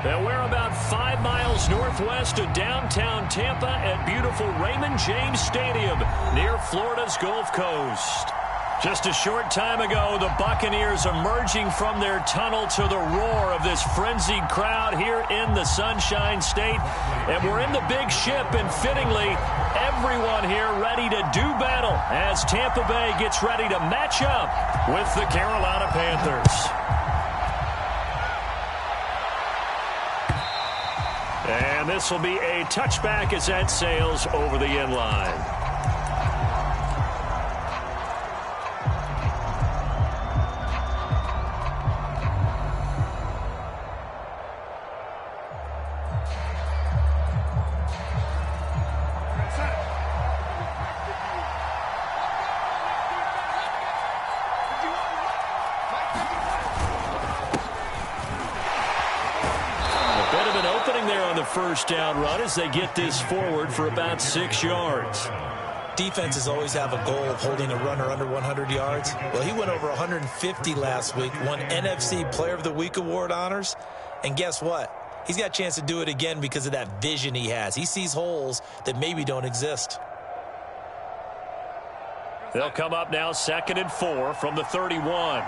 And we're about 5 miles northwest of downtown Tampa at beautiful Raymond James Stadium near Florida's Gulf Coast. Just a short time ago, the Buccaneers emerging from their tunnel to the roar of this frenzied crowd here in the Sunshine State. And we're in the big ship, and fittingly, everyone here ready to do battle as Tampa Bay gets ready to match up with the Carolina Panthers. And this will be a touchback as that sails over the end line. First down run as they get this forward for about 6 yards. Defenses always have a goal of holding a runner under 100 yards. Well, he went over 150 last week, won NFC Player of the Week award honors. And guess what? He's got a chance to do it again because of that vision he has. He sees holes that maybe don't exist. They'll come up now 2nd and 4 from the 31.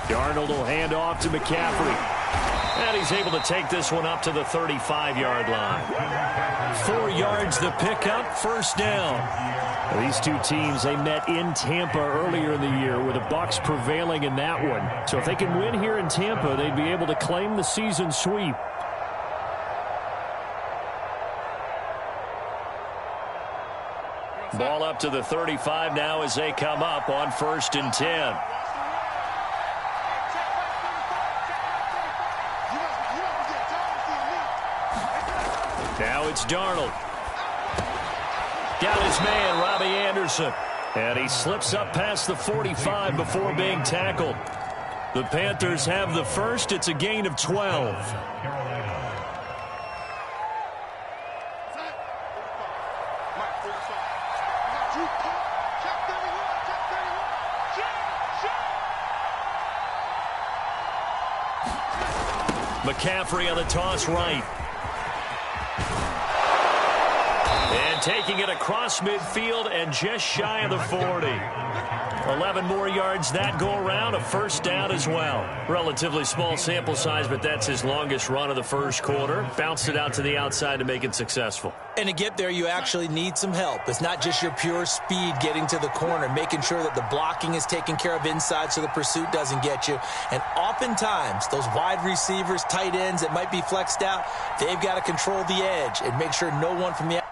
Darnold will hand off to McCaffrey. And he's able to take this one up to the 35-yard line. 4 yards the pickup, first down. These two teams, they met in Tampa earlier in the year with the Bucs prevailing in that one. So if they can win here in Tampa, they'd be able to claim the season sweep. Ball up to the 35 now as they come up on 1st and 10. Now it's Darnold. Got his man, Robbie Anderson. And he slips up past the 45 before being tackled. The Panthers have the first. It's a gain of 12. McCaffrey on the toss right. And taking it across midfield and just shy of the 40. 11 more yards that go around, a first down as well. Relatively small sample size, but that's his longest run of the first quarter. Bounced it out to the outside to make it successful. And to get there, you actually need some help. It's not just your pure speed getting to the corner, making sure that the blocking is taken care of inside so the pursuit doesn't get you. And oftentimes, those wide receivers, tight ends that might be flexed out, they've got to control the edge and make sure no one from the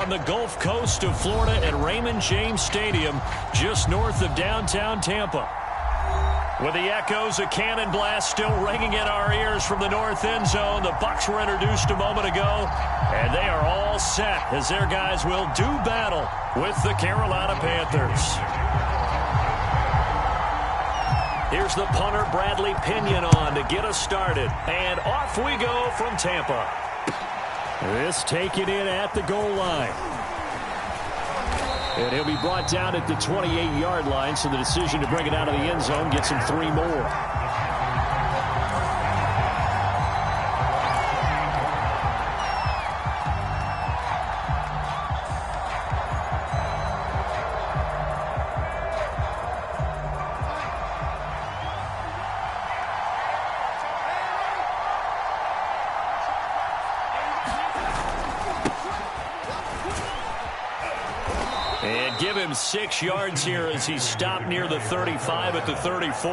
on the Gulf Coast of Florida at Raymond James Stadium, just north of downtown Tampa. With the echoes of cannon blast still ringing in our ears from the north end zone, the Bucs were introduced a moment ago, and they are all set as their guys will do battle with the Carolina Panthers. Here's the punter, Bradley Pinion, on to get us started. And off we go from Tampa. This taken in at the goal line. And he'll be brought down at the 28-yard line, so the decision to bring it out of the end zone gets him 3 more. And give him 6 yards here as he stopped near the 35 at the 34.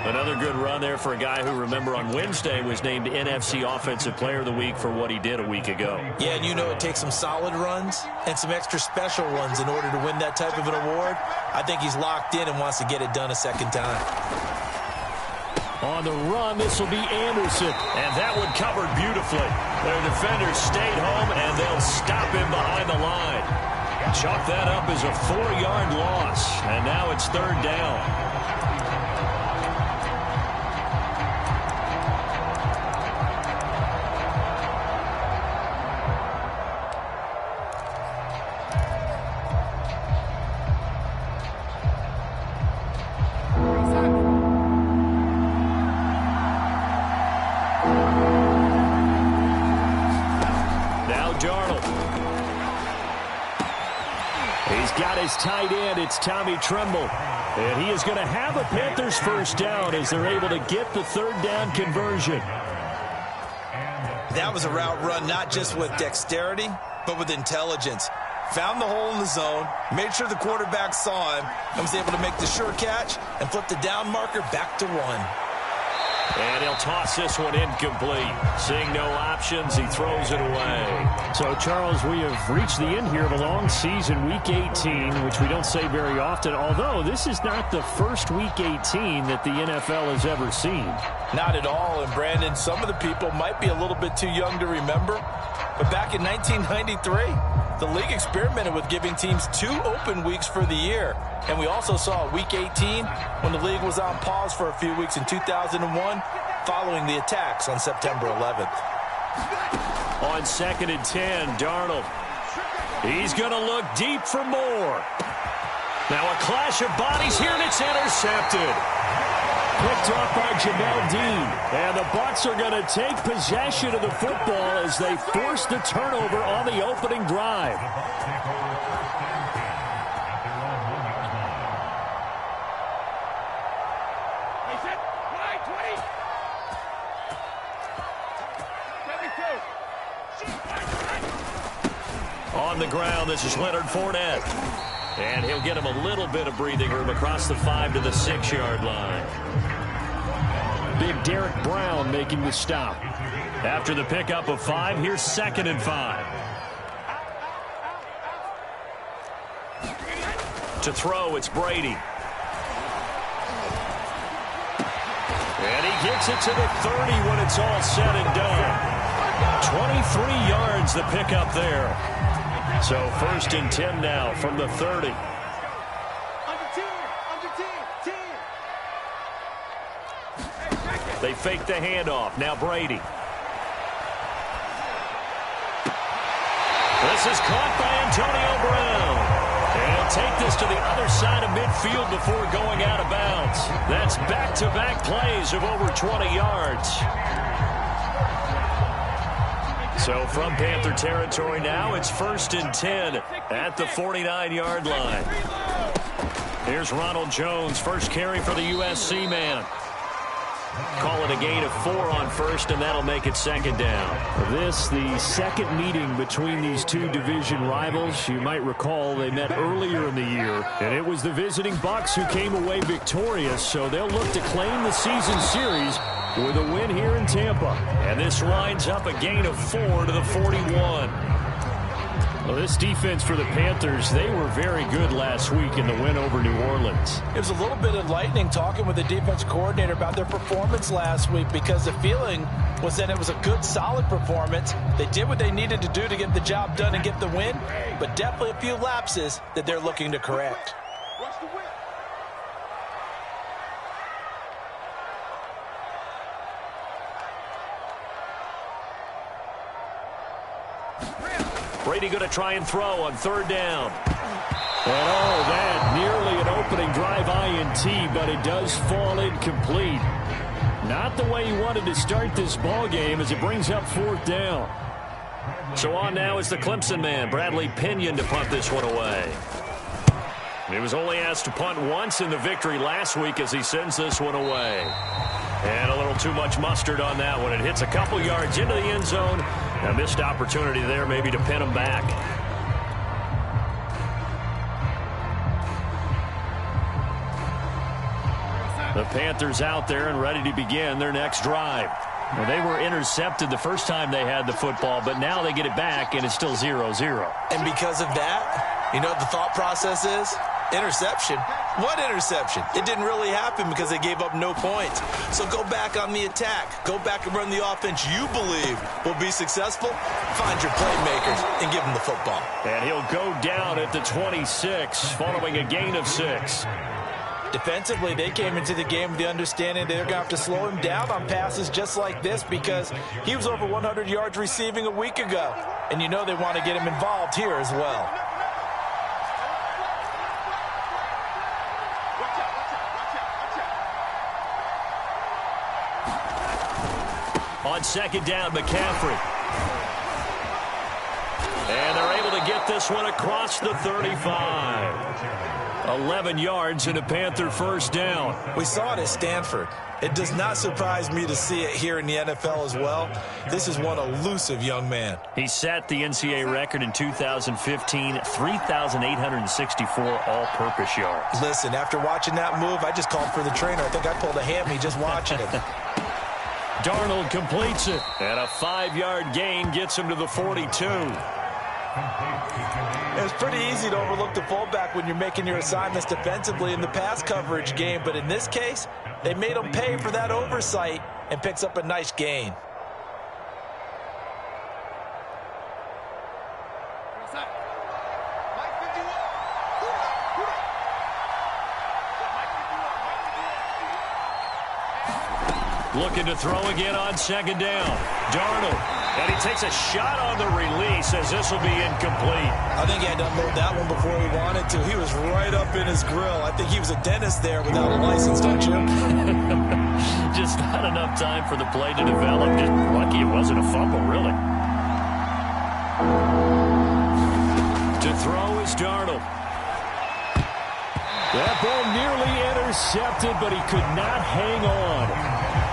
Another good run there for a guy who, remember, on Wednesday was named NFC Offensive Player of the Week for what he did a week ago. Yeah, and you know it takes some solid runs and some extra special ones in order to win that type of an award. I think he's locked in and wants to get it done a second time. On the run, this will be Anderson, and that one covered beautifully. Their defenders stayed home, and they'll stop him behind the line. Chalk that up as a 4-yard loss, and now it's 3rd down. Tight end, it's Tommy Tremble. And he is going to have a Panthers first down as they're able to get the 3rd down conversion. That was a route run not just with dexterity, but with intelligence. Found the hole in the zone, made sure the quarterback saw him, and was able to make the sure catch and flip the down marker back to 1. And he'll toss this one incomplete. Seeing no options, he throws it away. So, Charles, we have reached the end here of a long season, Week 18, which we don't say very often, although this is not the first Week 18 that the NFL has ever seen. Not at all, and Brandon, some of the people might be a little bit too young to remember, but back in 1993, the league experimented with giving teams 2 open weeks for the year. And we also saw Week 18 when the league was on pause for a few weeks in 2001 following the attacks on September 11th. On 2nd and 10, Darnold. He's going to look deep for more. Now a clash of bodies here, and it's intercepted. Picked off by Jamel Dean. And the Bucs are going to take possession of the football as they force the turnover on the opening drive. On the ground, this is Leonard Fournette. And he'll get him a little bit of breathing room across the 5 to the 6-yard line. Big Derek Brown making the stop. After the pickup of 5, here's 2nd and 5. To throw, it's Brady. And he gets it to the 30 when it's all said and done. 23 yards the pickup there. So 1st and 10 now from the 30. They fake the handoff. Now Brady. This is caught by Antonio Brown. And he'll take this to the other side of midfield before going out of bounds. That's back-to-back plays of over 20 yards. So from Panther territory now, it's 1st and 10 at the 49-yard line. Here's Ronald Jones, first carry for the USC man. Call it a gain of 4 on 1st, and that'll make it 2nd down. This, the second meeting between these two division rivals. You might recall they met earlier in the year, and it was the visiting Bucs who came away victorious, so they'll look to claim the season series with a win here in Tampa. And this lines up a gain of 4 to the 41. Well, this defense for the Panthers, they were very good last week in the win over New Orleans. It was a little bit enlightening talking with the defense coordinator about their performance last week, because the feeling was that it was a good, solid performance. They did what they needed to do to get the job done and get the win, but definitely a few lapses that they're looking to correct. Brady going to try and throw on third down. And oh, that nearly an opening drive INT, but it does fall incomplete. Not the way he wanted to start this ball game as it brings up fourth down. So on now is the Clemson man, Bradley Pinion, to punt this one away. He was only asked to punt once in the victory last week as he sends this one away. And a little too much mustard on that one. It hits a couple yards into the end zone. A missed opportunity there maybe to pin him back. The Panthers out there and ready to begin their next drive. Well, they were intercepted the first time they had the football, but now they get it back and it's still 0-0. And because of that, you know what the thought process is? Interception. What interception? It didn't really happen because they gave up no points. So go back on the attack. Go back and run the offense you believe will be successful. Find your playmakers and give them the football. And he'll go down at the 26 following a gain of 6. Defensively, they came into the game with the understanding they're going to have to slow him down on passes just like this, because he was over 100 yards receiving a week ago. And you know they want to get him involved here as well. On second down, McCaffrey. And they're able to get this one across the 35. 11 yards and a Panther first down. We saw it at Stanford. It does not surprise me to see it here in the NFL as well. This is one elusive young man. He set the NCAA record in 2015, 3,864 all-purpose yards. Listen, after watching that move, I just called for the trainer. I think I pulled a hammy just watching it. Darnold completes it. And a 5-yard gain gets him to the 42. It's pretty easy to overlook the fullback when you're making your assignments defensively in the pass coverage game, but in this case, they made him pay for that oversight and picks up a nice gain. Looking to throw again on second down. Darnold. And he takes a shot on the release as this will be incomplete. I think he had to unload that one before he wanted to. He was right up in his grill. I think he was a dentist there without a license, don't you? Just not enough time for the play to develop. Just lucky it wasn't a fumble, really. To throw is Darnold. That ball nearly intercepted, but he could not hang on.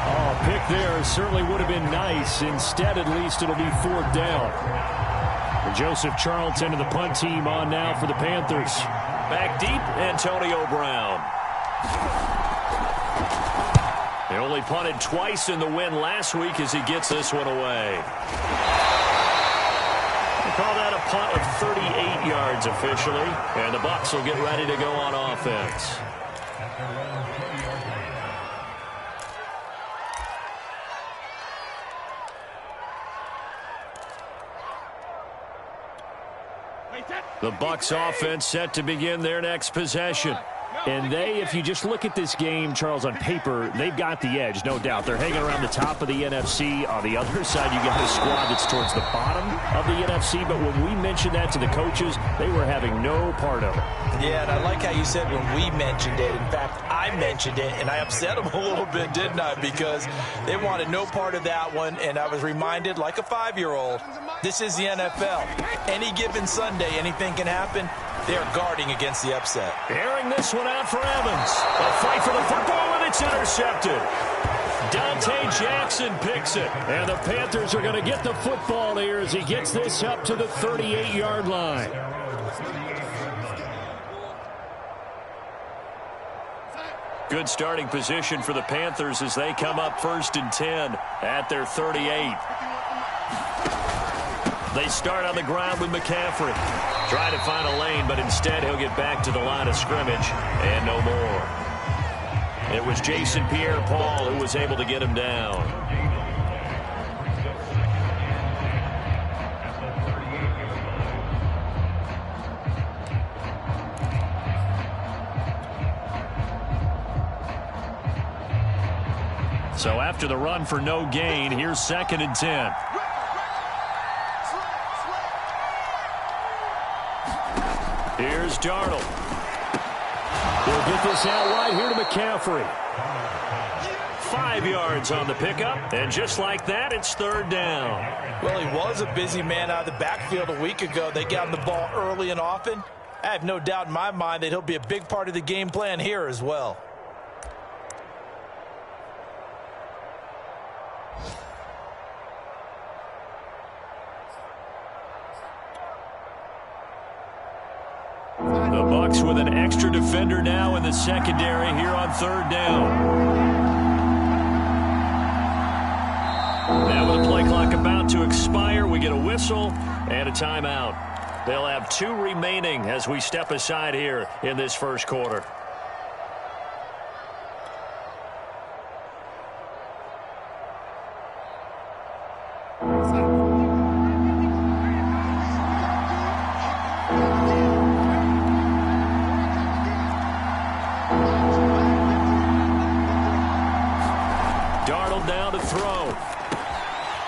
Oh, pick there certainly would have been nice. Instead, at least, it'll be fourth down. And Joseph Charlton and the punt team on now for the Panthers. Back deep, Antonio Brown. They only punted twice in the win last week as he gets this one away. They call that a punt of 38 yards officially. And the Bucs will get ready to go on offense. The Bucs offense set to begin their next possession. And they, if you just look at this game, Charles, on paper, they've got the edge, no doubt. They're hanging around the top of the NFC. On the other side, you got the squad that's towards the bottom of the NFC. But when we mentioned that to the coaches, they were having no part of it. Yeah, and I like how you said when we mentioned it. In fact, I mentioned it, and I upset them a little bit, didn't I? Because they wanted no part of that one, and I was reminded, like a 5-year-old, this is the NFL. Any given Sunday, anything can happen. They're guarding against the upset. Airing this one out for Evans. A fight for the football, and it's intercepted. Dante Jackson picks it. And the Panthers are going to get the football here as he gets this up to the 38-yard line. Good starting position for the Panthers as they come up 1st and 10 at their 38. They start on the ground with McCaffrey. Trying to find a lane, but instead he'll get back to the line of scrimmage and no more. It was Jason Pierre-Paul who was able to get him down. So after the run for no gain, here's 2nd and 10. Here's Darnold. He'll get this out right here to McCaffrey. 5 yards on the pickup, and just like that, it's 3rd down. Well, he was a busy man out of the backfield a week ago. They got him the ball early and often. I have no doubt in my mind that he'll be a big part of the game plan here as well. The Bucs with an extra defender now in the secondary here on 3rd down. Now with the play clock about to expire, we get a whistle and a timeout. They'll have 2 remaining as we step aside here in this first quarter. Down to throw.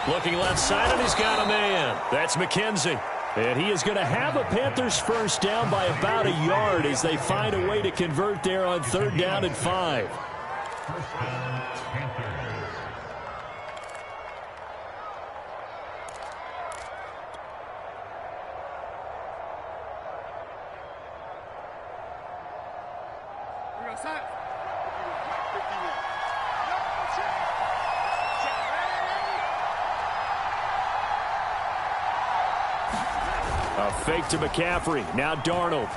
Looking left side, and he's got a man. That's McKenzie. And he is going to have a Panthers first down by about a yard as they find a way to convert there on 3rd down and 5. A fake to McCaffrey. Now Darnold.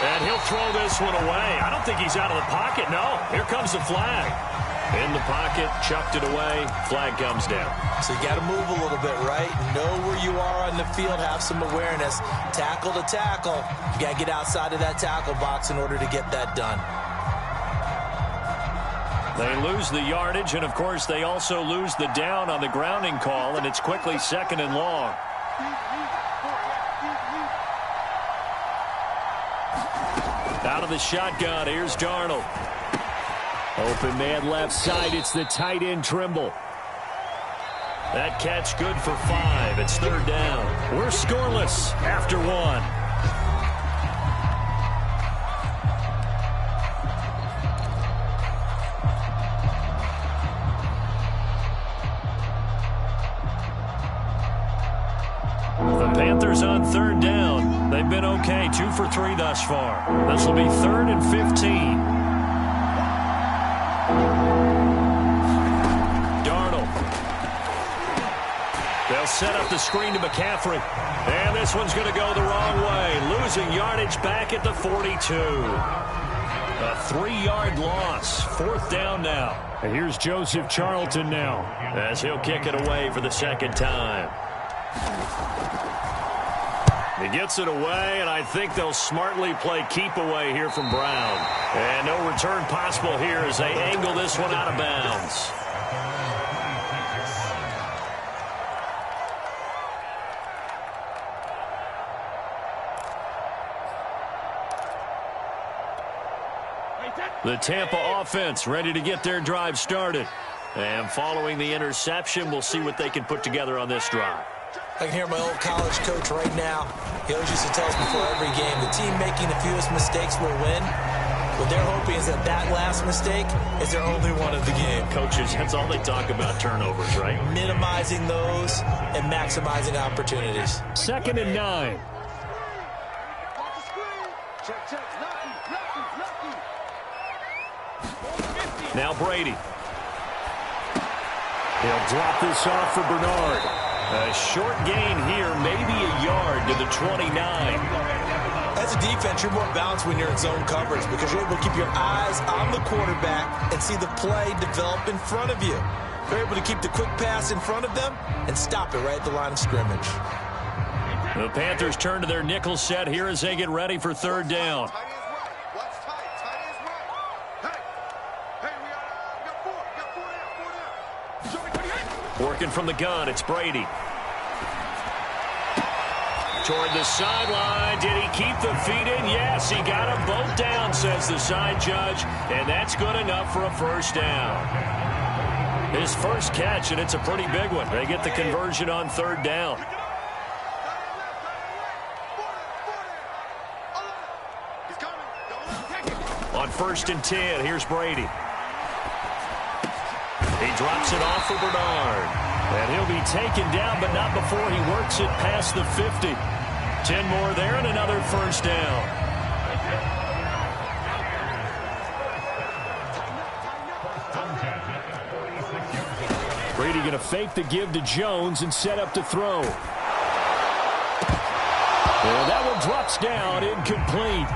And he'll throw this one away. I don't think he's out of the pocket. No, here comes the flag. In the pocket, chucked it away. Flag comes down. So you got to move a little bit, right? Know where you are on the field. Have some awareness. Tackle to tackle. You got to get outside of that tackle box in order to get that done. They lose the yardage, and, of course, they also lose the down on the grounding call, and it's quickly 2nd and long. Out of the shotgun, here's Darnold. Open man left side. It's the tight end Trimble. That catch good for 5. It's 3rd down. We're scoreless after 1. Panthers on 3rd down. They've been okay, 2 for 3 thus far. This will be 3rd and 15. Darnold. They'll set up the screen to McCaffrey. And this one's going to go the wrong way. Losing yardage back at the 42. A 3-yard loss. 4th down now. And here's Joseph Charlton now, as he'll kick it away for the 2nd time. He gets it away, and I think they'll smartly play keep away here from Brown. And no return possible here as they angle this one out of bounds. The Tampa offense ready to get their drive started. And following the interception, we'll see what they can put together on this drive. I can hear my old college coach right now. He always used to tell us before every game, the team making the fewest mistakes will win. What they're hoping is that that last mistake is their only one of the game. Coaches, that's all they talk about, turnovers, right? Minimizing those and maximizing opportunities. 2nd and 9. Now Brady. He'll drop this off for Bernard. A short gain here, maybe a yard to the 29. As a defense, you're more balanced when you're in zone coverage because you're able to keep your eyes on the quarterback and see the play develop in front of you. They're able to keep the quick pass in front of them and stop it right at the line of scrimmage. The Panthers turn to their nickel set here as they get ready for third down. Working from the gun, it's Brady. Toward the sideline. Did he keep the feet in? Yes, he got them both down, says the side judge. And that's good enough for a first down. His first catch, and it's a pretty big one. They get the conversion on third down. On 1st and 10, here's Brady. He drops it off for Bernard. And he'll be taken down, but not before he works it past the 50. 10 more there and another first down. Brady going to fake the give to Jones and set up to throw. And that one drops down, incomplete.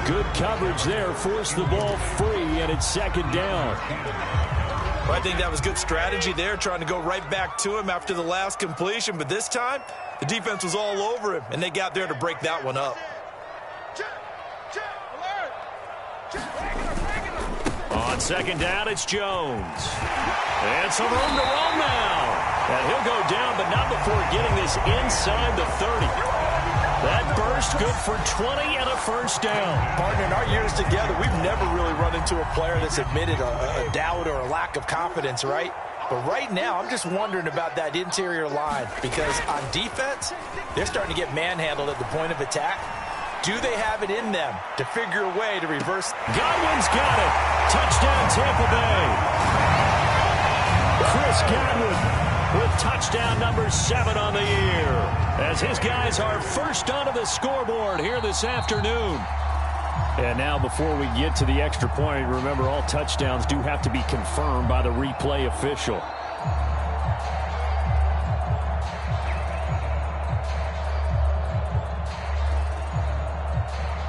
Good coverage there, forced the ball free, and it's second down. Well, I think that was good strategy there, trying to go right back to him after the last completion. But this time, the defense was all over him, and they got there to break that one up. On second down, it's Jones. And some room to roam now. And he'll go down, but not before getting this inside the 30. That burst good for 20 and a first down. Partner, in our years together, we've never really run into a player that's admitted a doubt or a lack of confidence, right? But right now, I'm just wondering about that interior line, because on defense, they're starting to get manhandled at the point of attack. Do they have it in them to figure a way to reverse? Godwin's got it. Touchdown, Tampa Bay. Chris Godwin with touchdown number 7 on the year, as his guys are first onto the scoreboard here this afternoon. And now before we get to the extra point, remember all touchdowns do have to be confirmed by the replay official.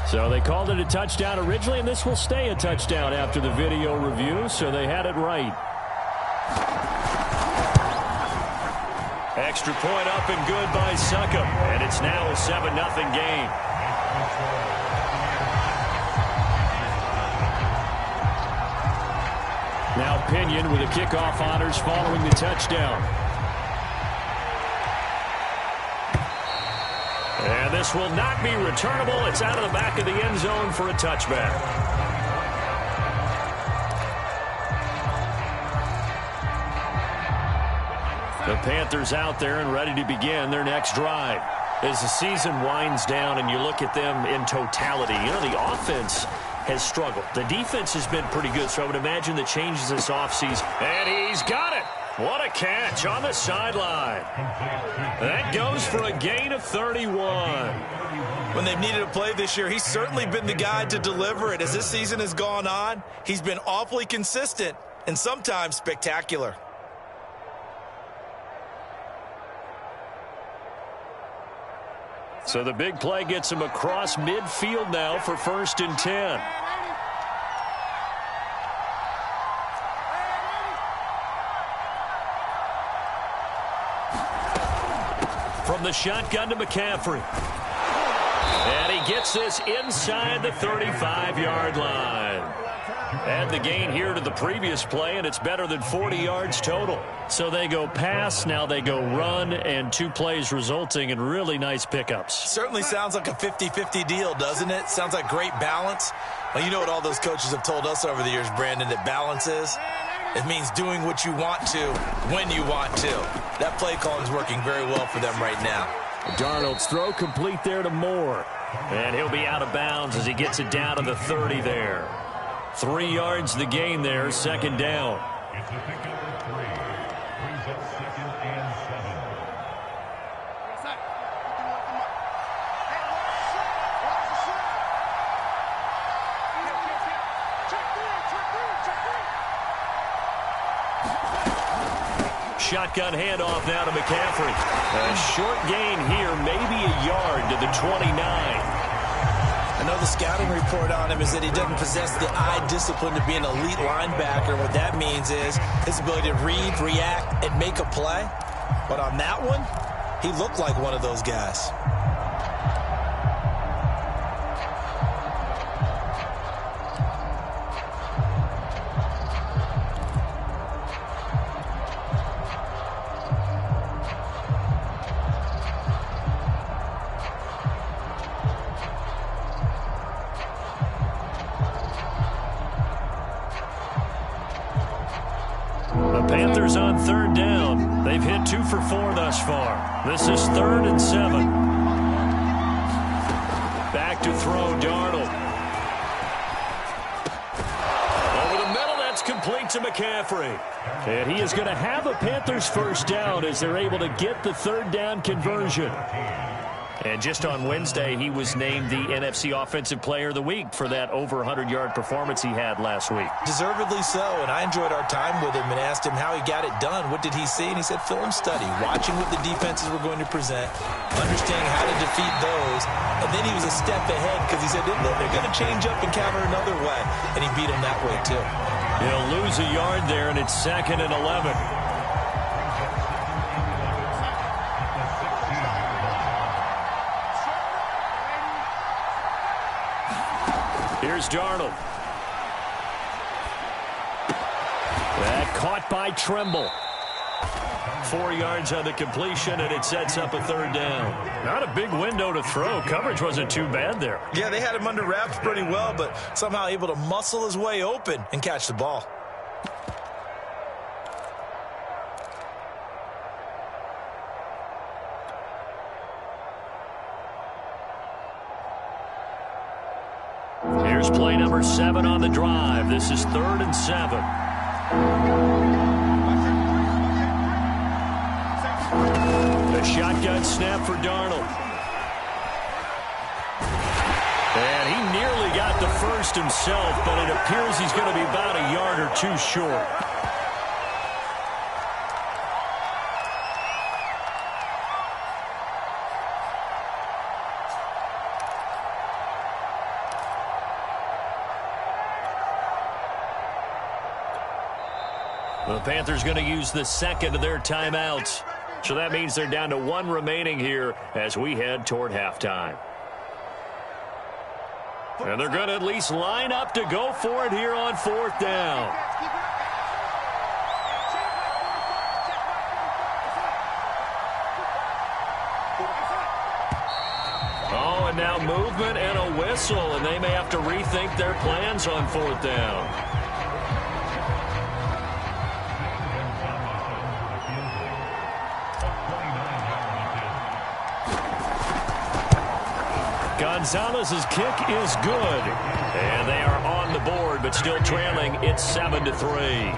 So they called it a touchdown originally, and this will stay a touchdown after the video review, so they had it right. Extra point up and good by Succop, and it's now a 7-0 game. Now Pinion with the kickoff honors following the touchdown. And this will not be returnable. It's out of the back of the end zone for a touchback. The Panthers out there and ready to begin their next drive. As the season winds down and you look at them in totality, you know, the offense has struggled. The defense has been pretty good, so I would imagine the changes this offseason. And he's got it. What a catch on the sideline. That goes for a gain of 31. When they've needed a play this year, he's certainly been the guy to deliver it. As this season has gone on, he's been awfully consistent and sometimes spectacular. So the big play gets him across midfield now for 1st and 10. From the shotgun to McCaffrey. And he gets this inside the 35-yard line. Add the gain here to the previous play, and it's better than 40 yards total. So they go pass, now they go run, and 2 plays resulting in really nice pickups. Certainly sounds like a 50-50 deal, doesn't it? Sounds like great balance. Well, you know what all those coaches have told us over the years, Brandon, that balance is? It means doing what you want to when you want to. That play calling is working very well for them right now. Darnold's throw complete there to Moore. And he'll be out of bounds as he gets it down to the 30 there. 3 yards the gain there, 2nd down. Shotgun handoff now to McCaffrey. A short gain here, maybe a yard to the 29. I know the scouting report on him is that he doesn't possess the eye discipline to be an elite linebacker. What that means is his ability to read, react, and make a play. But on that one, he looked like one of those guys. Panthers on third down. They've hit 2 for 4 thus far. This is 3rd and 7. Back to throw, Darnold. Over the middle, that's complete to McCaffrey. And he is going to have a Panthers first down as they're able to get the 3rd down conversion. And just on Wednesday, he was named the NFC Offensive Player of the Week for that over 100-yard performance he had last week. Deservedly so, and I enjoyed our time with him and asked him how he got it done. What did he see? And he said film study, watching what the defenses were going to present, understanding how to defeat those. And then he was a step ahead because he said they're going to change up and counter another way. And he beat him that way, too. He'll lose a yard there, and it's 2nd and 11. Here's Darnold. That caught by Tremble. 4 yards on the completion, and it sets up a 3rd down. Not a big window to throw. Coverage wasn't too bad there. Yeah, they had him under wraps pretty well, but somehow able to muscle his way open and catch the ball. Here's play number 7 on the drive. This is 3rd and 7. The shotgun snap for Darnold. And he nearly got the first himself, but it appears he's going to be about a yard or 2 short. The Panthers going to use the 2nd of their timeouts. So that means they're down to 1 remaining here as we head toward halftime. And they're going to at least line up to go for it here on 4th down. Oh, and now movement and a whistle, and they may have to rethink their plans on 4th down. Gonzalez's kick is good. And they are on the board, but still trailing. It's 7-3.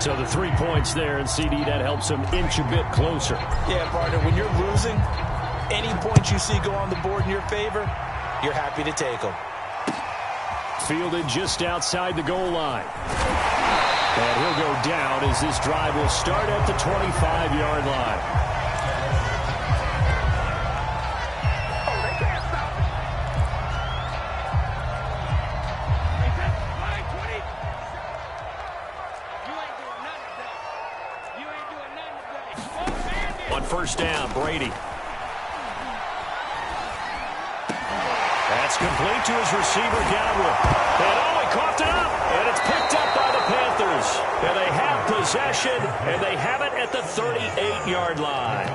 So the 3 points there, and CD, that helps them inch a bit closer. Yeah, partner, when you're losing, any points you see go on the board in your favor, you're happy to take them. Fielded just outside the goal line. And he'll go down as this drive will start at the 25-yard line. First down, Brady. That's complete to his receiver, Godwin. And he coughed it up, and it's picked up by the Panthers. And they have possession, and they have it at the 38-yard line.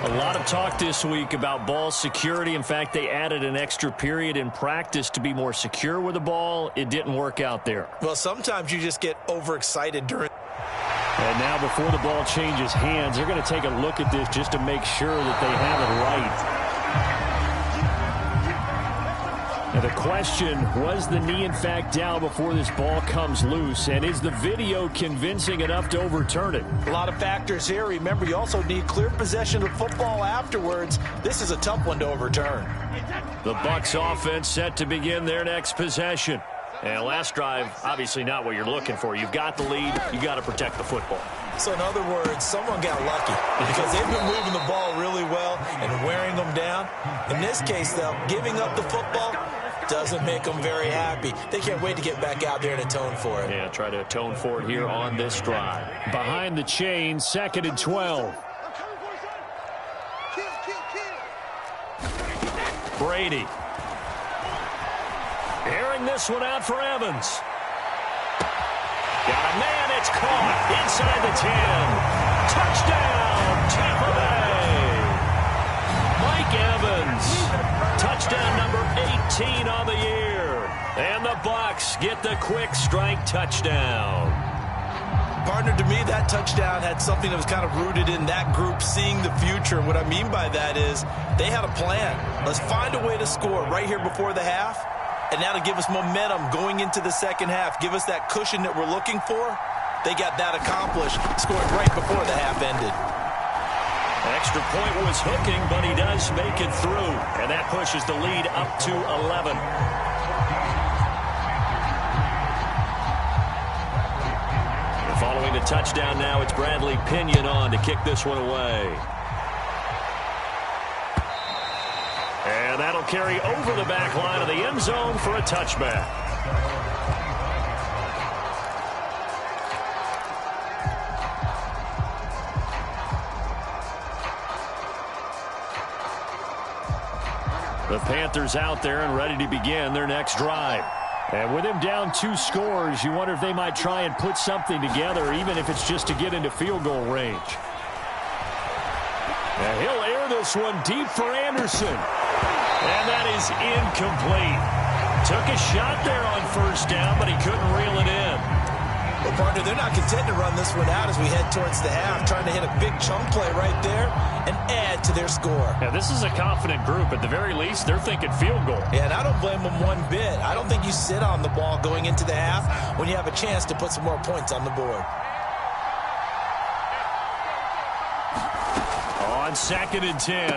A lot of talk this week about ball security. In fact, they added an extra period in practice to be more secure with the ball. It didn't work out there. Well, sometimes you just get overexcited during. And now before the ball changes hands, they're going to take a look at this just to make sure that they have it right. And the question, was the knee in fact down before this ball comes loose? And is the video convincing enough to overturn it? A lot of factors here. Remember, you also need clear possession of the football afterwards. This is a tough one to overturn. The Bucs offense set to begin their next possession. And last drive, obviously not what you're looking for. You've got the lead. You got to protect the football. So in other words, someone got lucky because they've been moving the ball really well and wearing them down. In this case, though, giving up the football, doesn't make them very happy. They can't wait to get back out there and atone for it. Yeah, try to atone for it here on this drive. Behind the chain, 2nd and 12. Brady. Airing this one out for Evans. Got a man, it's caught inside the 10. Touchdown, Tampa Bay. Mike Evans. Touchdown number 18 on the year. And the Bucs get the quick strike touchdown. Partner, to me, that touchdown had something that was kind of rooted in that group seeing the future. And what I mean by that is they had a plan. Let's find a way to score right here before the half. And now to give us momentum going into the second half, give us that cushion that we're looking for. They got that accomplished, scored right before the half ended. Extra point was hooking, but he does make it through. And that pushes the lead up to 11. Following the touchdown now, it's Bradley Pinion on to kick this one away. And that'll carry over the back line of the end zone for a touchback. The Panthers out there and ready to begin their next drive. And with him down 2 scores, you wonder if they might try and put something together, even if it's just to get into field goal range. And he'll air this one deep for Anderson. And that is incomplete. Took a shot there on first down, but he couldn't reel it in. Well, partner, they're not content to run this one out as we head towards the half, trying to hit a big chunk play right there and add to their score. Yeah, this is a confident group. At the very least, they're thinking field goal. Yeah, and I don't blame them one bit. I don't think you sit on the ball going into the half when you have a chance to put some more points on the board. On 2nd and 10,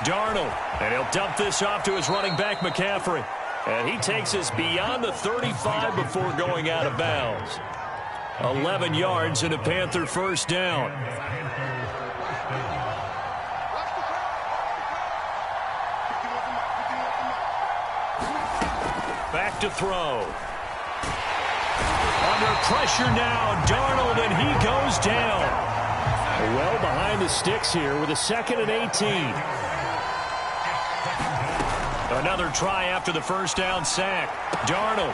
Darnold. And he'll dump this off to his running back, McCaffrey. And he takes us beyond the 35 before going out of bounds. 11 yards and a Panther first down. Back to throw. Under pressure now, Darnold, and he goes down. Well behind the sticks here with a 2nd and 18. Another try after the first down sack. Darnold.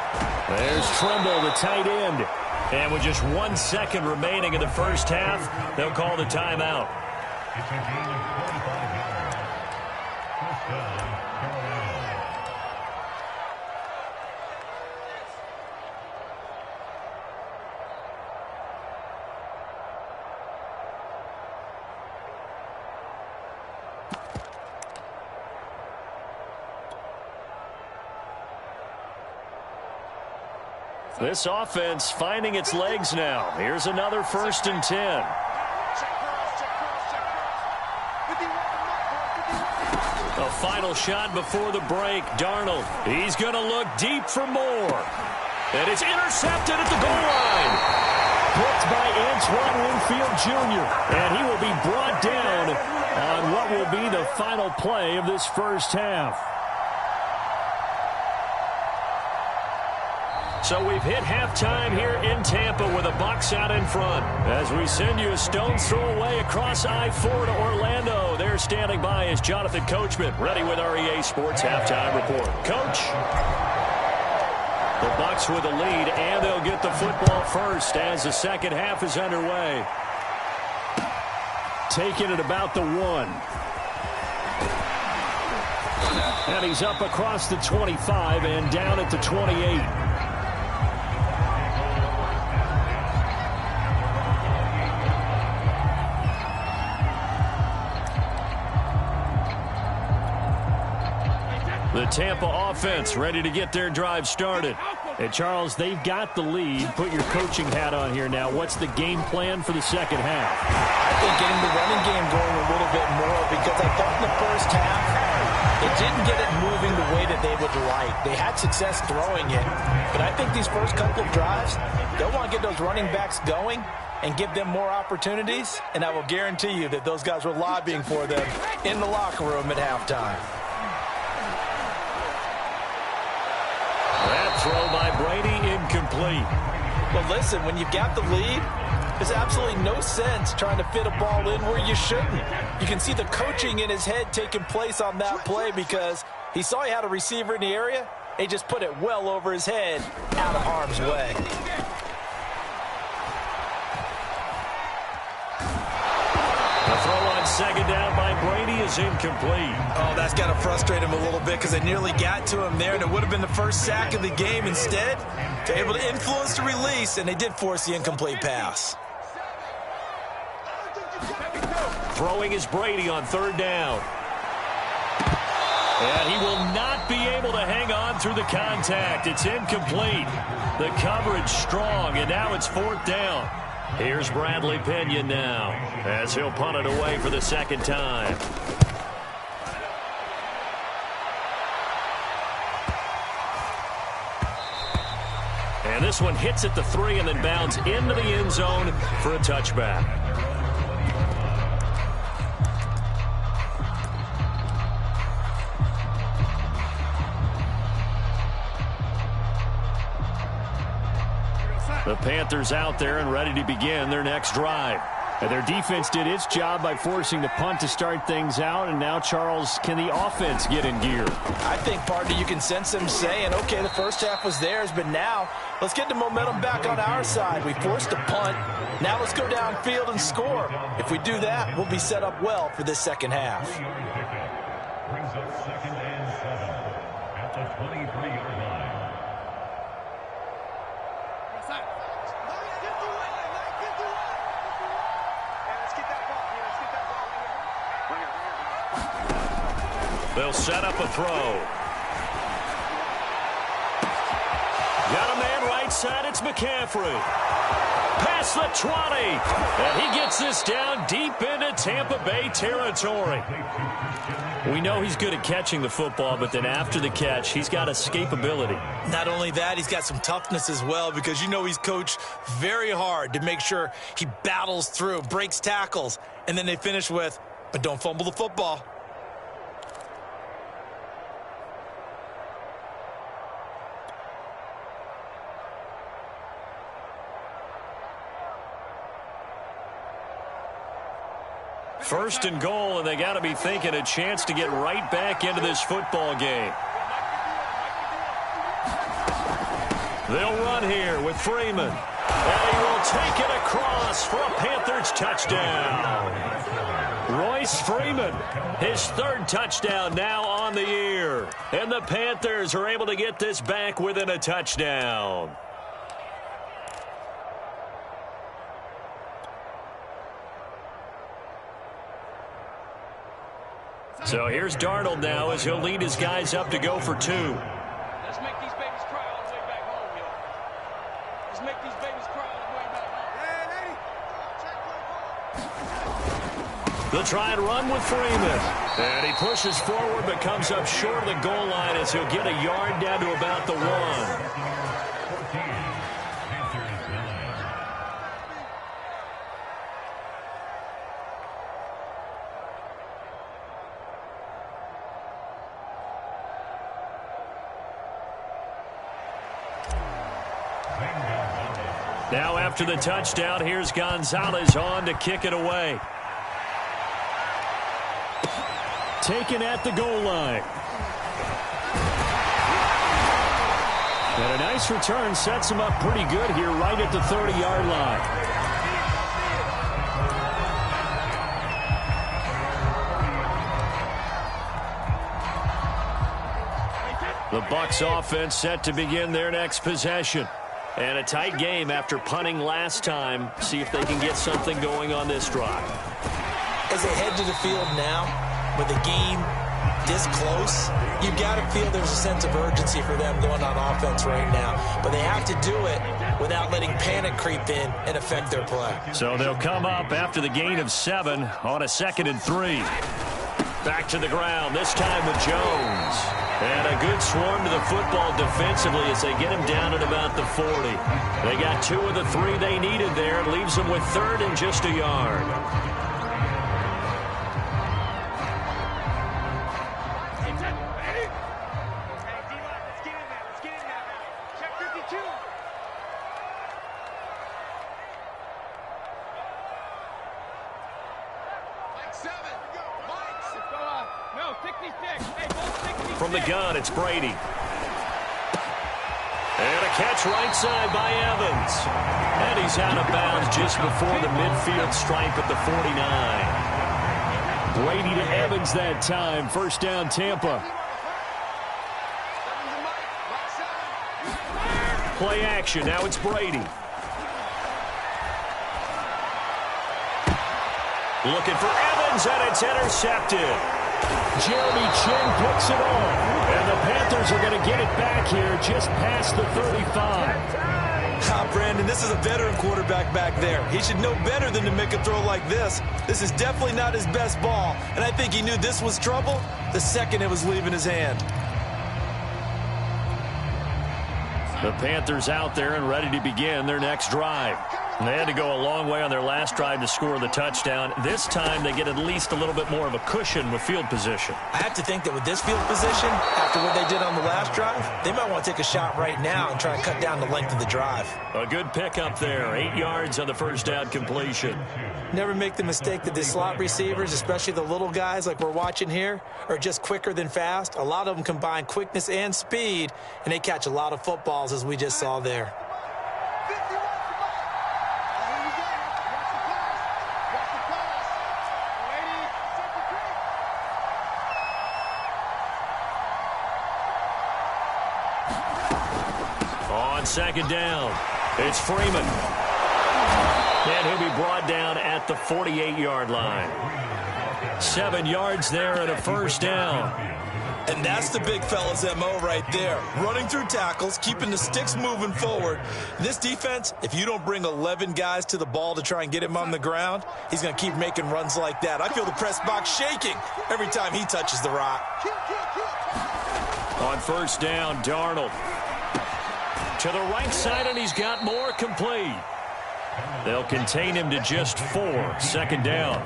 There's Trimble, the tight end. And with just 1 second remaining in the first half, they'll call the timeout. This offense finding its legs now. Here's another 1st and 10. A final shot before the break. Darnold. He's going to look deep for more. And it's intercepted at the goal line. Picked by Antoine Winfield Jr. And he will be brought down on what will be the final play of this first half. So we've hit halftime here in Tampa with the Bucs out in front. As we send you a stone's throw away across I-4 to Orlando. There standing by is Jonathan Coachman, ready with our EA Sports Halftime Report. Coach. The Bucs with the lead, and they'll get the football first as the second half is underway. Taking it about the 1. And he's up across the 25 and down at the 28. The Tampa offense ready to get their drive started. And Charles, they've got the lead. Put your coaching hat on here now. What's the game plan for the second half? I think getting the running game going a little bit more, because I thought in the first half it didn't get it moving the way that they would like. They had success throwing it, but I think these first couple of drives, they'll want to get those running backs going and give them more opportunities, and I will guarantee you that those guys were lobbying for them in the locker room at halftime. That throw by Brady incomplete. Well, listen, when you've got the lead, there's absolutely no sense trying to fit a ball in where you shouldn't. You can see the coaching in his head taking place on that play because he saw he had a receiver in the area. He just put it well over his head, out of harm's way. The throw on second down by Brady is incomplete. Oh, that's got to frustrate him a little bit because they nearly got to him there, and it would have been the first sack of the game. Instead, they're able to influence the release, and they did force the incomplete pass. Throwing is Brady on third down. And he will not be able to hang on through the contact. It's incomplete. The coverage strong, and now it's fourth down. Here's Bradley Pinion now as he'll punt it away for the second time. And this one hits at the 3 and then bounds into the end zone for a touchback. The Panthers out there and ready to begin their next drive. And their defense did its job by forcing the punt to start things out. And now, Charles, can the offense get in gear? I think, partner, you can sense them saying, okay, the first half was theirs, but now let's get the momentum back on our side. We forced a punt. Now let's go downfield and score. If we do that, we'll be set up well for this second half. Brings up second and 7 at the 23-yard line. They'll set up a throw. Got a man right side. It's McCaffrey. Past the 20. And he gets this down deep into Tampa Bay territory. We know he's good at catching the football, but then after the catch, he's got escapability. Not only that, he's got some toughness as well because you know he's coached very hard to make sure he battles through, breaks tackles, and then they finish with, but don't fumble the football. First and goal, and they got to be thinking a chance to get right back into this football game. They'll run here with Freeman. And he will take it across for a Panthers touchdown. Royce Freeman, his third touchdown now on the year. And the Panthers are able to get this back within a touchdown. So here's Darnold now as he'll lead his guys up to go for 2. Let's make these babies cry all the way back home, yo. Let's make these babies cry all the way back home. They'll try and run with Freeman. And he pushes forward but comes up short of the goal line as he'll get a yard down to about the 1. Now after the touchdown, here's Gonzalez on to kick it away. Taken at the goal line. And a nice return sets him up pretty good here right at the 30-yard line. The Bucs offense set to begin their next possession. And a tight game after punting last time. See if they can get something going on this drive. As they head to the field now, with the game this close, you've got to feel there's a sense of urgency for them going on offense right now. But they have to do it without letting panic creep in and affect their play. So they'll come up after the gain of 7 on a 2nd and 3. Back to the ground, this time with Jones. And a good swarm to the football defensively as they get him down at about the 40. They got 2 of the 3 they needed there. It leaves them with 3rd and just a yard. From the gun, it's Brady. And a catch right side by Evans. And he's out of bounds just before the midfield stripe at the 49. Brady to Evans that time. First down, Tampa. Play action. Now it's Brady. Looking for Evans, and it's intercepted. Jeremy Chin picks it off. And the Panthers are going to get it back here just past the 35. Brandon, this is a veteran quarterback back there. He should know better than to make a throw like this. This is definitely not his best ball, and I think he knew this was trouble the second it was leaving his hand. The Panthers out there and ready to begin their next drive. They had to go a long way on their last drive to score the touchdown. This time they get at least a little bit more of a cushion with field position. I have to think that with this field position, after what they did on the last drive, they might want to take a shot right now and try to cut down the length of the drive. A good pickup there. 8 yards on the first down completion. Never make the mistake that the slot receivers, especially the little guys like we're watching here, are just quicker than fast. A lot of them combine quickness and speed, and they catch a lot of footballs, as we just saw there. On second down, it's Freeman. And he'll be brought down at the 48-yard line. 7 yards there and a first down. And that's the big fella's MO right there. Running through tackles, keeping the sticks moving forward. This defense, if you don't bring 11 guys to the ball to try and get him on the ground, he's going to keep making runs like that. I feel the press box shaking every time he touches the rock. On first down, Darnold. To the right side, and he's got more complete. They'll contain him to just 4. Second down.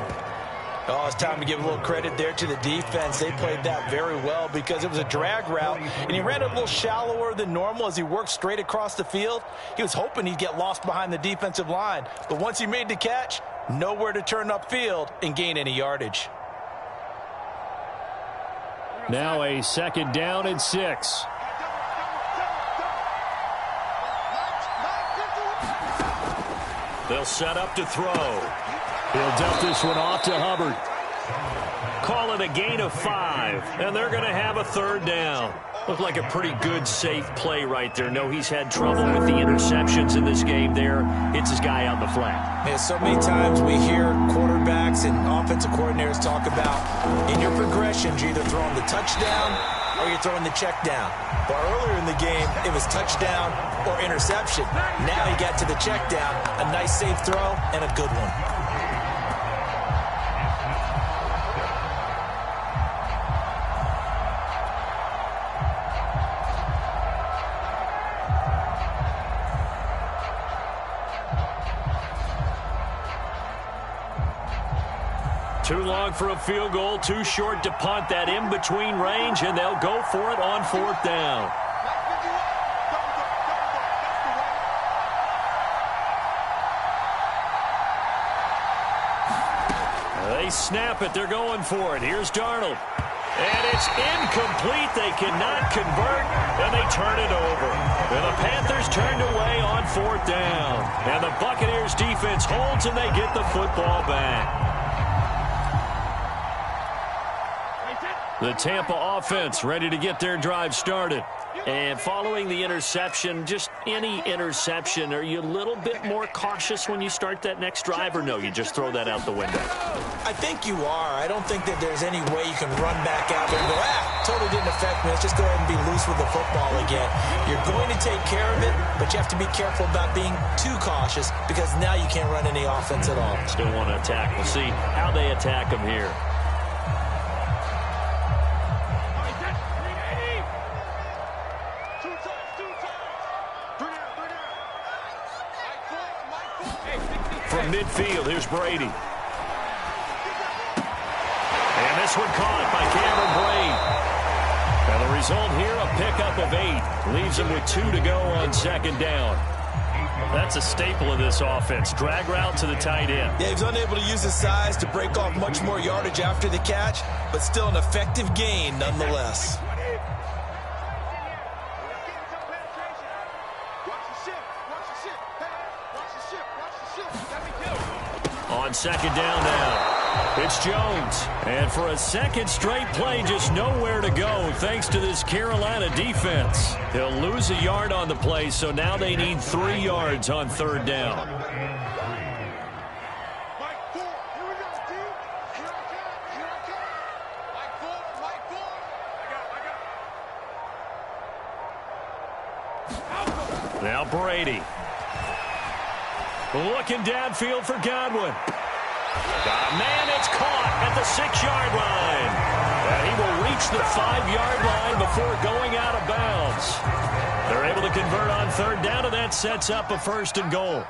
Oh, it's time to give a little credit there to the defense. They played that very well because it was a drag route, and he ran a little shallower than normal as he worked straight across the field. He was hoping he'd get lost behind the defensive line, but once he made the catch, nowhere to turn upfield and gain any yardage. Now a second down and 6. They'll set up to throw. He'll dump this one off to Hubbard. Call it a gain of 5, and they're going to have a third down. Looked like a pretty good, safe play right there. No, he's had trouble with the interceptions in this game there. Hits his guy out in the flat. Yeah, so many times we hear quarterbacks and offensive coordinators talk about in your progressions, you're either throwing the touchdown or you're throwing the check down. But earlier in the game, it was touchdown or interception. Now he got to the check down, a nice safe throw and a good one. Too long for a field goal, too short to punt. That in-between range, and they'll go for it on fourth down. They snap it. They're going for it. Here's Darnold. And it's incomplete. They cannot convert, and they turn it over. And the Panthers turned away on fourth down. And the Buccaneers defense holds, and they get the football back. The Tampa offense ready to get their drive started. And following the interception, just any interception, are you a little bit more cautious when you start that next drive, or no, you just throw that out the window? I think you are. I don't think that there's any way you can run back out there and go, totally didn't affect me. Let's just go ahead and be loose with the football again. You're going to take care of it, but you have to be careful about being too cautious because now you can't run any offense at all. Still want to attack. We'll see how they attack them here. From midfield, here's Brady. And this one caught by Cameron Brate. And the result here, a pickup of 8. Leaves him with 2 to go on second down. That's a staple of this offense. Drag route to the tight end. Yeah, he was unable to use his size to break off much more yardage after the catch, but still an effective gain nonetheless. On second down now. It's Jones. And for a second straight play, just nowhere to go thanks to this Carolina defense. He'll lose a yard on the play, so now they need 3 yards on third down. Now Brady. Looking downfield for Godwin. Man, it's caught at the 6-yard line. And he will reach the 5-yard line before going out of bounds. They're able to convert on third down, and that sets up a 1st and goal.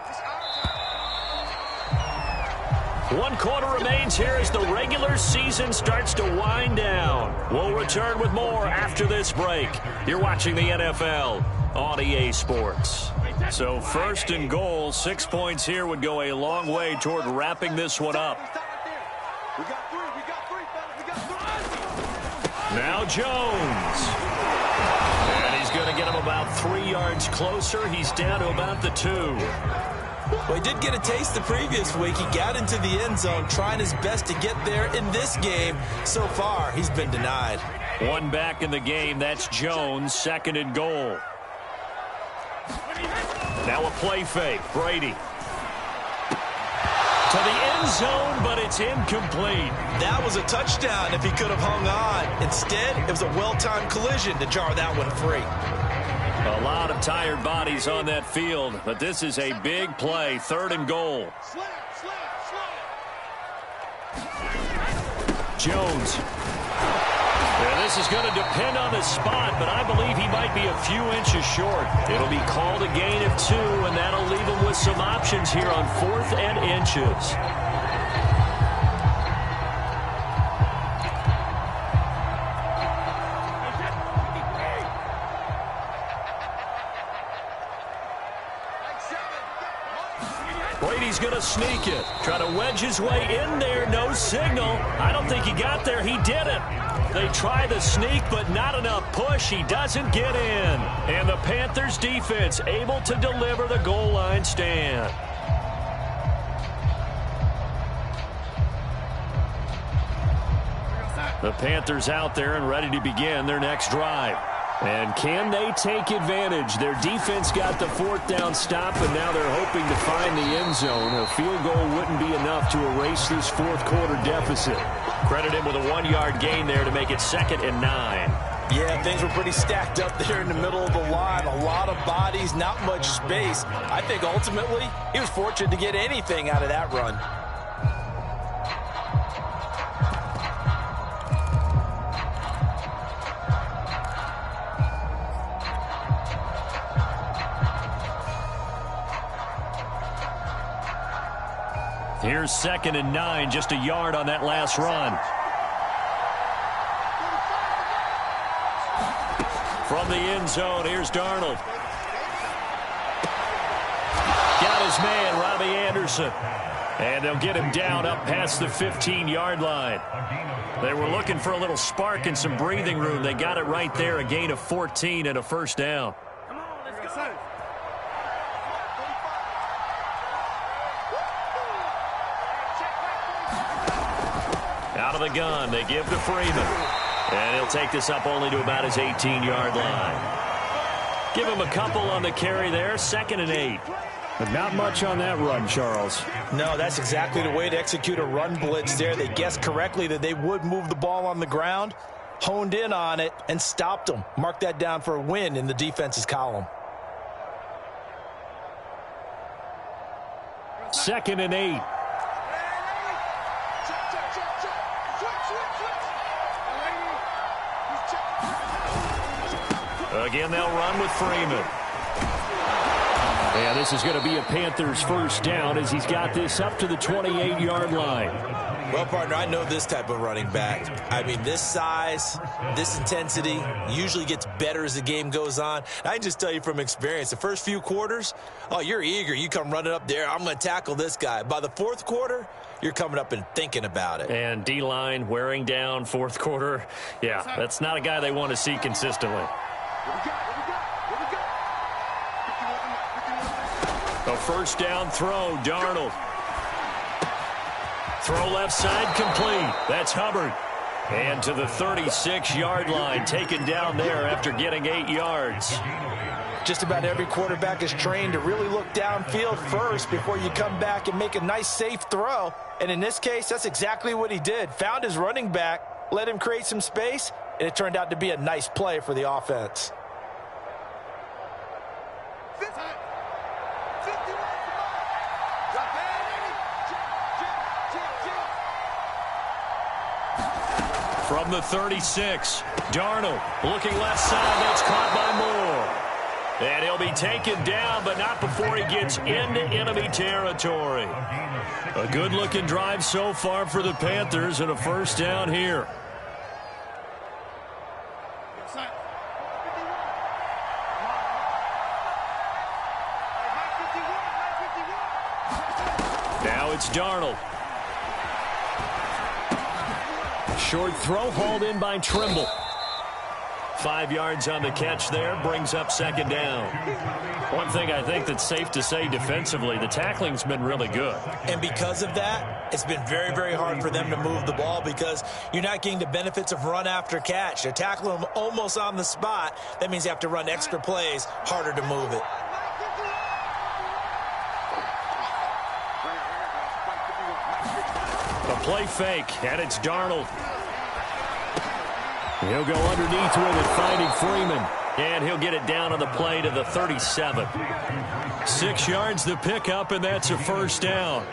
1 quarter remains here as the regular season starts to wind down. We'll return with more after this break. You're watching the NFL on EA Sports. So 1st and goal, 6 points here would go a long way toward wrapping this one up. Now Jones. And he's going to get him about 3 yards closer. He's down to about the 2. Well, he did get a taste the previous week. He got into the end zone, trying his best to get there in this game. So far, he's been denied. 1 back in the game. That's Jones, 2nd and goal. Now a play fake. Brady. To the end zone, but it's incomplete. That was a touchdown if he could have hung on. Instead, it was a well-timed collision to jar that one free. A lot of tired bodies on that field, but this is a big play. 3rd and goal. Jones. Yeah, this is going to depend on the spot, but I believe he might be a few inches short. It'll be called a gain of 2, and that'll leave him with some options here on 4th and inches. Brady's going to sneak it. Try to wedge his way in there. No signal. I don't think he got there. He didn't. They try the sneak, but not enough push. He doesn't get in. And the Panthers defense able to deliver the goal line stand. The Panthers out there and ready to begin their next drive. And can they take advantage? Their defense got the 4th down stop, and now they're hoping to find the end zone. A field goal wouldn't be enough to erase this 4th quarter deficit. Credit him with a 1-yard gain there to make it 2nd and 9. Yeah, things were pretty stacked up there in the middle of the line. A lot of bodies, not much space. I think ultimately he was fortunate to get anything out of that run. Here's 2nd and 9, just a yard on that last run. From the end zone, here's Darnold. Got his man, Robbie Anderson. And they'll get him down up past the 15-yard line. They were looking for a little spark and some breathing room. They got it right there, a gain of 14 and a 1st down. Out of the gun, they give to Freeman. And he'll take this up only to about his 18-yard line. Give him a couple on the carry there, 2nd and 8. But not much on that run, Charles. No, that's exactly the way to execute a run blitz there. They guessed correctly that they would move the ball on the ground, honed in on it, and stopped them. Mark that down for a win in the defense's column. 2nd and 8. Again, they'll run with Freeman. And this is going to be a Panthers first down as he's got this up to the 28-yard line. Well, partner, I know this type of running back. I mean, this size, this intensity usually gets better as the game goes on. I can just tell you from experience, the first few quarters, oh, you're eager. You come running up there, I'm going to tackle this guy. By the fourth quarter, you're coming up and thinking about it. And D-line wearing down fourth quarter. Yeah, that's not a guy they want to see consistently. A first down throw, Darnold. Throw left side complete. That's Hubbard. And to the 36-yard line, taken down there after getting 8 yards. Just about every quarterback is trained to really look downfield first before you come back and make a nice, safe throw. And in this case, that's exactly what he did. Found his running back, let him create some space, and it turned out to be a nice play for the offense. From the 36, Darnold looking left side. That's caught by Moore. And he'll be taken down, but not before he gets into enemy territory. A good-looking drive so far for the Panthers and a first down here. Now it's Darnold. Short throw hauled in by Trimble. 5 yards on the catch there, brings up second down. One thing I think that's safe to say defensively, the tackling's been really good. And because of that, it's been very, very hard for them to move the ball because you're not getting the benefits of run after catch. They're tackling them almost on the spot. That means you have to run extra plays, harder to move it. A play fake, and it's Darnold. He'll go underneath with it, finding Freeman. And he'll get it down on the play to the 37. 6 yards the pickup, and that's a first down.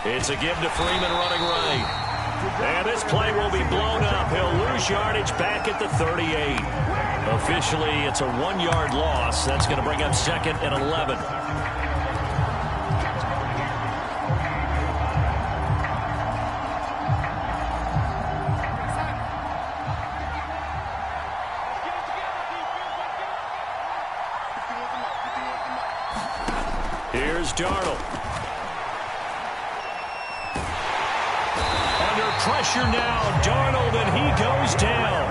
It's a give to Freeman running right. And this play will be blown up. He'll lose yardage back at the 38. Officially, it's a 1-yard loss. That's going to bring up second and 11. Here's Darnold. Under pressure now, Darnold, and he goes down.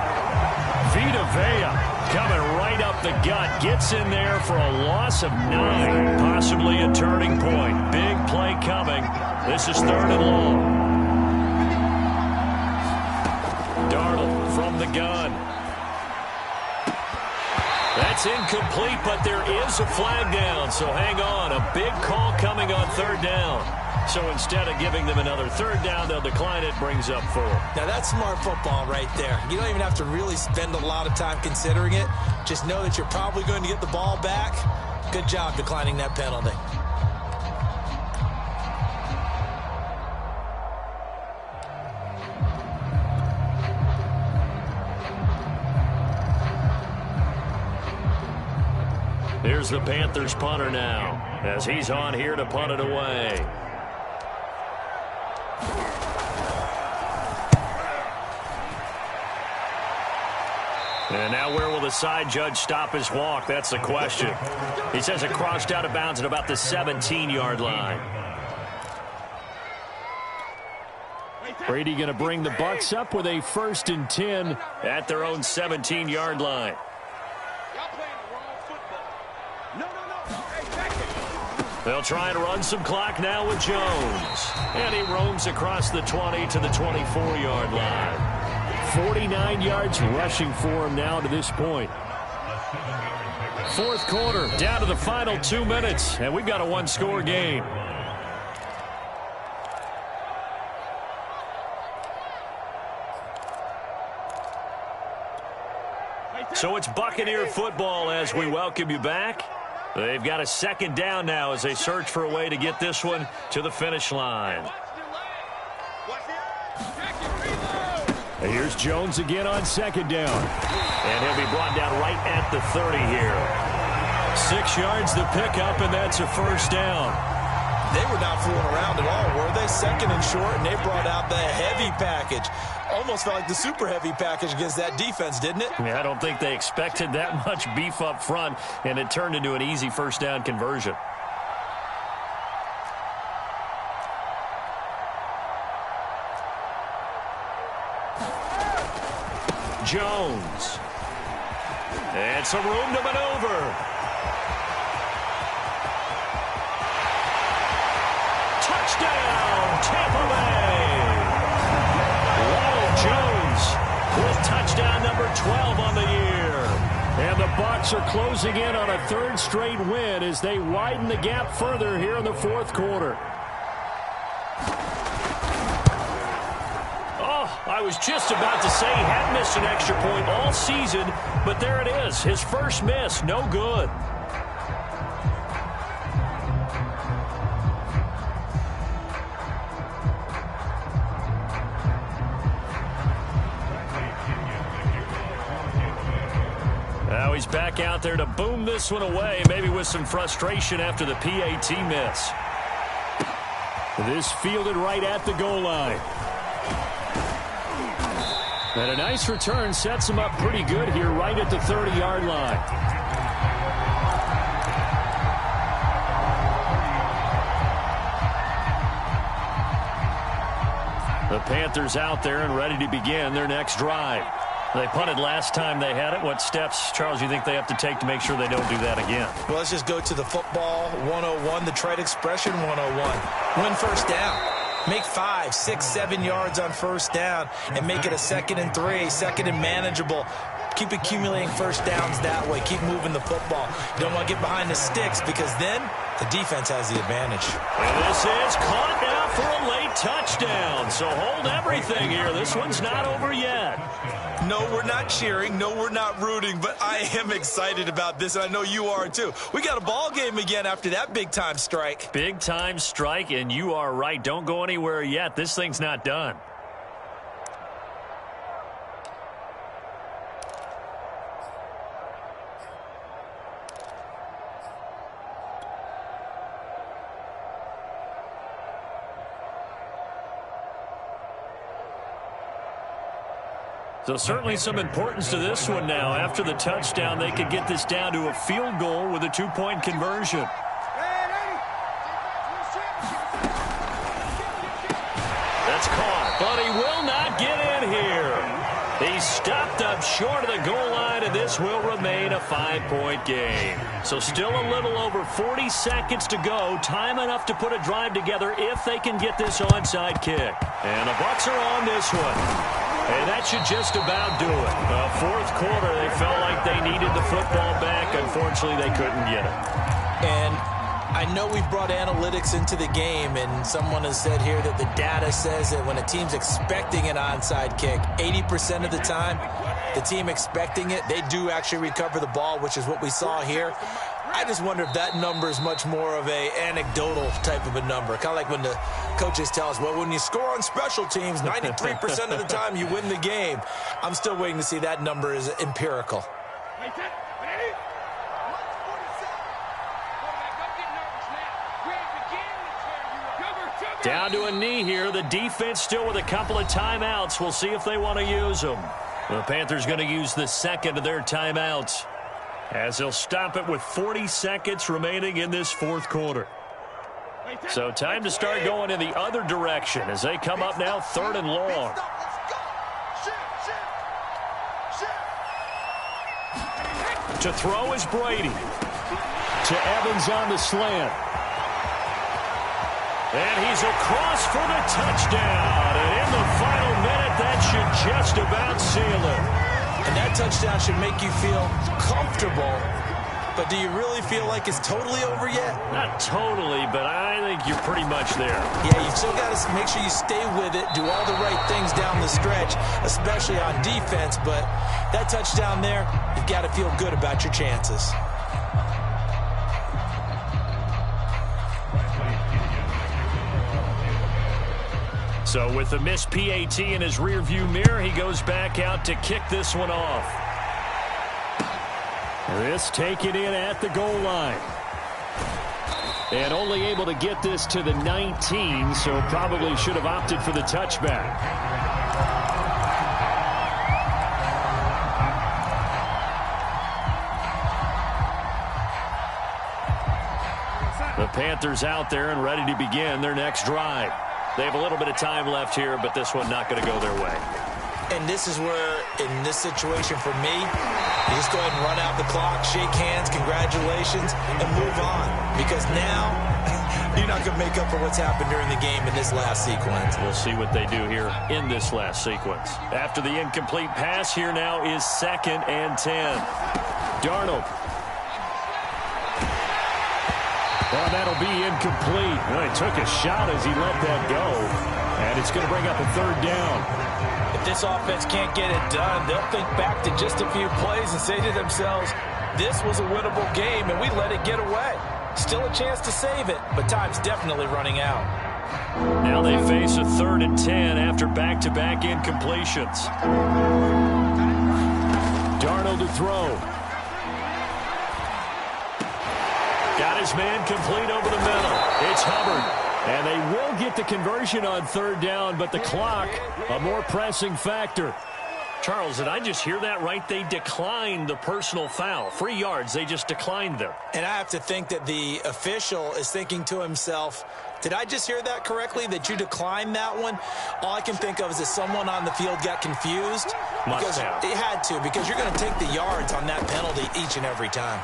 Vita Vea coming right up the gut. Gets in there for a loss of 9. Possibly a turning point. Big play coming. This is third and long. Darnold from the gun. That's incomplete, but there is a flag down, so hang on. A big call coming on third down. So instead of giving them another third down, they'll decline it, brings up 4. Now, that's smart football right there. You don't even have to really spend a lot of time considering it. Just know that you're probably going to get the ball back. Good job declining that penalty. Here's the Panthers punter now, as he's on here to punt it away. And now where will the side judge stop his walk? That's the question. He says it crossed out of bounds at about the 17-yard line. Brady going to bring the Bucs up with a 1st and 10 at their own 17-yard line. They'll try and run some clock now with Jones. And he roams across the 20 to the 24-yard line. 49 yards rushing for him now to this point. Fourth quarter, down to the final 2 minutes, and we've got a one-score game. So it's Buccaneer football as we welcome you back. They've got a second down now as they search for a way to get this one to the finish line. And here's Jones again on second down. And he'll be brought down right at the 30 here. 6 yards the pickup, and that's a first down. They were not fooling around at all, were they? Second and short, and they brought out the heavy package. Almost felt like the super heavy package against that defense, didn't it? I don't think they expected that much beef up front, and it turned into an easy first down conversion. Jones. And some room to maneuver. Touchdown, Tampa Bay. Ronald Jones with touchdown number 12 on the year. And the Bucs are closing in on a third straight win as they widen the gap further here in the fourth quarter. I was just about to say he hadn't missed an extra point all season, but there it is. His first miss, no good. Now he's back out there to boom this one away, maybe with some frustration after the PAT miss. This fielded right at the goal line. And a nice return sets him up pretty good here right at the 30-yard line. The Panthers out there and ready to begin their next drive. They punted last time they had it. What steps, Charles, you think they have to take to make sure they don't do that again? Well, let's just go to the football 101, the trade expression 101. Win first down. Make 5, 6, 7 yards on first down and make it a 2nd and 3, 2nd and manageable. Keep accumulating first downs that way. Keep moving the football. You don't want to get behind the sticks because then the defense has the advantage. And this is caught now for a late touchdown. So hold everything here. This one's not over yet. No, we're not cheering. No, we're not rooting. But I am excited about this, and I know you are too. We got a ball game again after that big-time strike. Big-time strike, and you are right. Don't go anywhere yet. This thing's not done. So certainly some importance to this one now. After the touchdown, they could get this down to a field goal with a 2-point conversion. That's caught, but he will not get in here. He's stopped up short of the goal line, and this will remain a 5-point game. So still a little over 40 seconds to go. Time enough to put a drive together if they can get this onside kick. And the Bucs are on this one. And that should just about do it. Fourth quarter, they felt like they needed the football back. Unfortunately, they couldn't get it. And I know we've brought analytics into the game, and someone has said here that the data says that when a team's expecting an onside kick, 80% of the time, the team expecting it, they do actually recover the ball, which is what we saw here. I just wonder if that number is much more of a anecdotal type of a number. Kind of like when the coaches tell us, well, when you score on special teams, 93% of the time you win the game. I'm still waiting to see that number is empirical. Down to a knee here. The defense still with a couple of timeouts. We'll see if they want to use them. The Panthers going to use the second of their timeouts, as they'll stop it with 40 seconds remaining in this fourth quarter. So time to start going in the other direction as they come up now 3rd and long. To throw is Brady. To Evans on the slant. And he's across for the touchdown. And in the final minute, that should just about seal it. And that touchdown should make you feel comfortable. But do you really feel like it's totally over yet? Not totally, but I think you're pretty much there. Yeah, you've still got to make sure you stay with it, do all the right things down the stretch, especially on defense. But that touchdown there, you've got to feel good about your chances. So with the missed PAT in his rearview mirror, he goes back out to kick this one off. This taken in at the goal line. And only able to get this to the 19, so probably should have opted for the touchback. The Panthers out there and ready to begin their next drive. They have a little bit of time left here, but this one not going to go their way. And this is where, in this situation for me, you just go ahead and run out the clock, shake hands, congratulations, and move on. Because now, you're not going to make up for what's happened during the game in this last sequence. We'll see what they do here in this last sequence. After the incomplete pass, here now is 2nd and 10. Darnold. Well, that'll be incomplete. Well, he took a shot as he let that go. And it's going to bring up a 3rd down. If this offense can't get it done, they'll think back to just a few plays and say to themselves, this was a winnable game and we let it get away. Still a chance to save it, but time's definitely running out. Now they face a 3rd and 10 after back-to-back incompletions. Darnold to throw. Got his man complete over the middle. It's Hubbard. And they will get the conversion on 3rd down, but the clock, a more pressing factor. Charles, did I just hear that right? They declined the personal foul. 3 yards, they just declined them. And I have to think that the official is thinking to himself, did I just hear that correctly, that you declined that one? All I can think of is that someone on the field got confused. Must have. It had to, because you're going to take the yards on that penalty each and every time.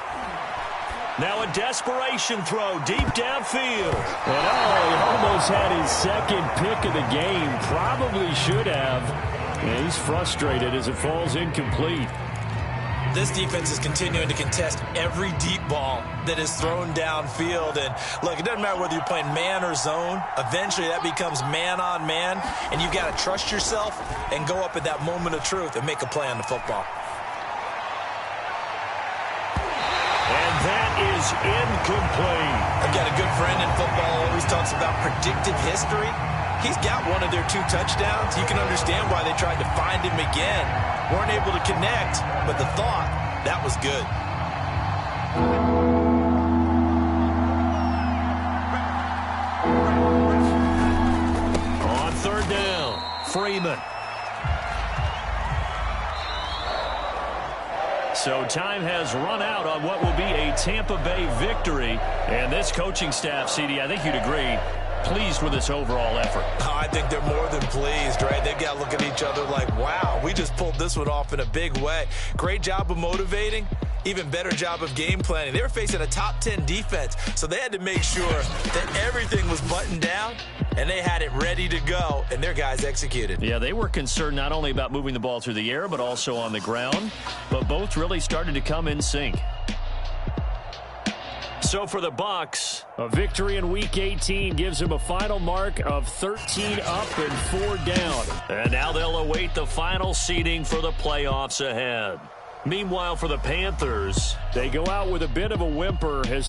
Now a desperation throw deep downfield. And he almost had his 2nd pick of the game. Probably should have. And he's frustrated as it falls incomplete. This defense is continuing to contest every deep ball that is thrown downfield. And look, it doesn't matter whether you're playing man or zone. Eventually that becomes man on man. And you've got to trust yourself and go up at that moment of truth and make a play on the football. And that is incomplete. I've got a good friend in football who always talks about predictive history. He's got one of their 2 touchdowns. You can understand why they tried to find him again. Weren't able to connect, but the thought, that was good. On 3rd down, Freeman. So time has run out on what will be a Tampa Bay victory. And this coaching staff, CD, I think you'd agree, pleased with this overall effort. Oh, I think they're more than pleased, right? They've got to look at each other like, wow, we just pulled this one off in a big way. Great job of motivating. Even better job of game planning. They were facing a top 10 defense, so they had to make sure that everything was buttoned down and they had it ready to go, and their guys executed. Yeah, they were concerned not only about moving the ball through the air, but also on the ground. But both really started to come in sync. So for the Bucs, a victory in Week 18 gives them a final mark of 13 up and 4 down. And now they'll await the final seeding for the playoffs ahead. Meanwhile, for the Panthers, they go out with a bit of a whimper as